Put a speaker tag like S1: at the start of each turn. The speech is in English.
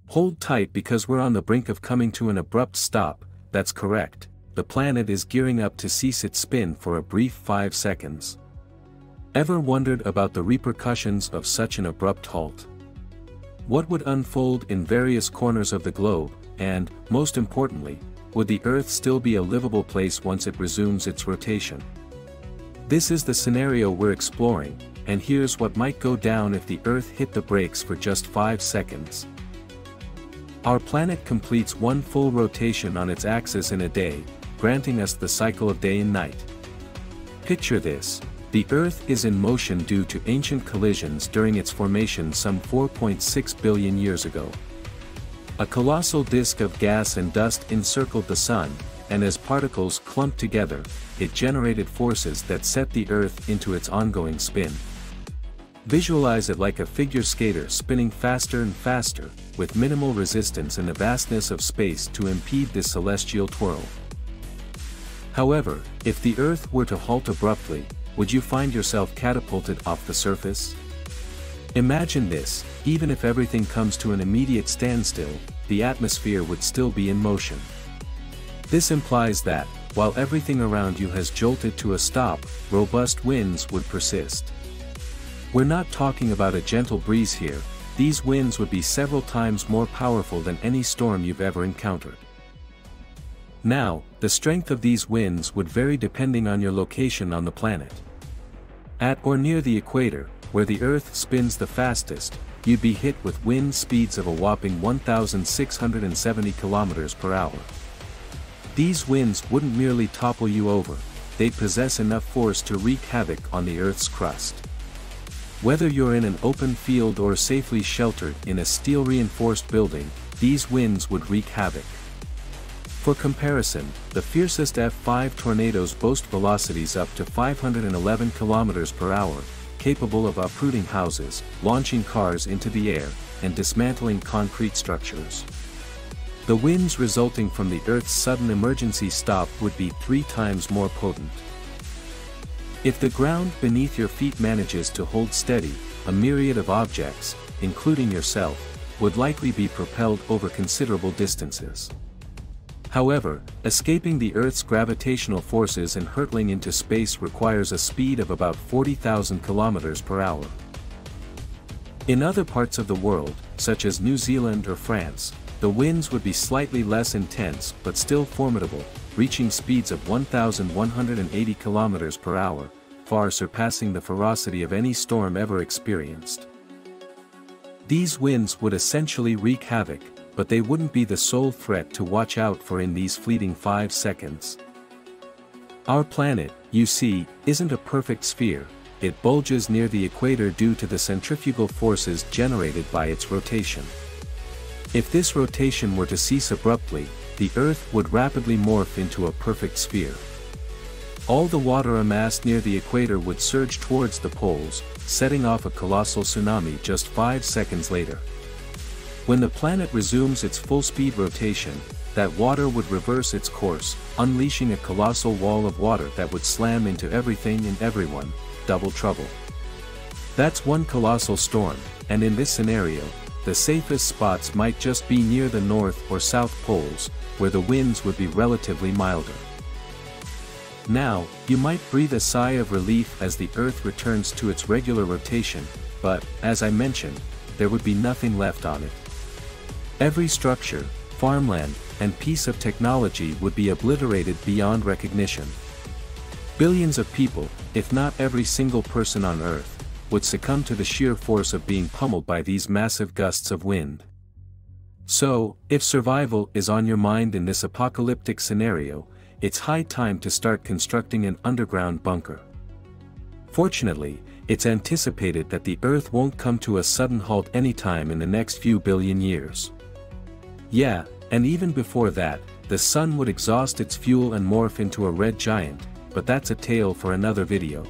S1: Hold tight because we're on the brink of coming to an abrupt stop. That's correct, the planet is gearing up to cease its spin for a brief 5 seconds. Ever wondered about the repercussions of such an abrupt halt? What would unfold in various corners of the globe, and, most importantly, would the Earth still be a livable place once it resumes its rotation? This is the scenario we're exploring, and here's what might go down if the Earth hit the brakes for just 5 seconds. Our planet completes one full rotation on its axis in a day, granting us the cycle of day and night. Picture this: the Earth is in motion due to ancient collisions during its formation some 4.6 billion years ago. A colossal disk of gas and dust encircled the Sun, and as particles clumped together, it generated forces that set the Earth into its ongoing spin. Visualize it like a figure skater spinning faster and faster, with minimal resistance and the vastness of space to impede this celestial twirl. However, if the Earth were to halt abruptly, would you find yourself catapulted off the surface? Imagine this: even if everything comes to an immediate standstill, the atmosphere would still be in motion. This implies that, while everything around you has jolted to a stop, robust winds would persist. We're not talking about a gentle breeze here, these winds would be several times more powerful than any storm you've ever encountered. Now, the strength of these winds would vary depending on your location on the planet. At or near the equator, where the Earth spins the fastest, you'd be hit with wind speeds of a whopping 1,670 kilometers per hour. These winds wouldn't merely topple you over, they'd possess enough force to wreak havoc on the Earth's crust. Whether you're in an open field or safely sheltered in a steel-reinforced building, these winds would wreak havoc. For comparison, the fiercest F5 tornadoes boast velocities up to 511 km per hour, capable of uprooting houses, launching cars into the air, and dismantling concrete structures. The winds resulting from the Earth's sudden emergency stop would be 3 times more potent. If the ground beneath your feet manages to hold steady, a myriad of objects, including yourself, would likely be propelled over considerable distances. However, escaping the Earth's gravitational forces and hurtling into space requires a speed of about 40,000 km per hour. In other parts of the world, such as New Zealand or France, the winds would be slightly less intense but still formidable, reaching speeds of 1,180 km per hour, far surpassing the ferocity of any storm ever experienced. These winds would essentially wreak havoc, but they wouldn't be the sole threat to watch out for in these fleeting 5 seconds. Our planet, you see, isn't a perfect sphere, it bulges near the equator due to the centrifugal forces generated by its rotation. If this rotation were to cease abruptly, the Earth would rapidly morph into a perfect sphere. All the water amassed near the equator would surge towards the poles, setting off a colossal tsunami just 5 seconds later. When the planet resumes its full-speed rotation, that water would reverse its course, unleashing a colossal wall of water that would slam into everything and everyone, double trouble. That's one colossal storm, and in this scenario, the safest spots might just be near the north or south poles, where the winds would be relatively milder. Now, you might breathe a sigh of relief as the Earth returns to its regular rotation, but, as I mentioned, there would be nothing left on it. Every structure, farmland, and piece of technology would be obliterated beyond recognition. Billions of people, if not every single person on Earth, would succumb to the sheer force of being pummeled by these massive gusts of wind. So, if survival is on your mind in this apocalyptic scenario, it's high time to start constructing an underground bunker. Fortunately, it's anticipated that the Earth won't come to a sudden halt anytime in the next few billion years. Yeah, and even before that, the Sun would exhaust its fuel and morph into a red giant, but that's a tale for another video.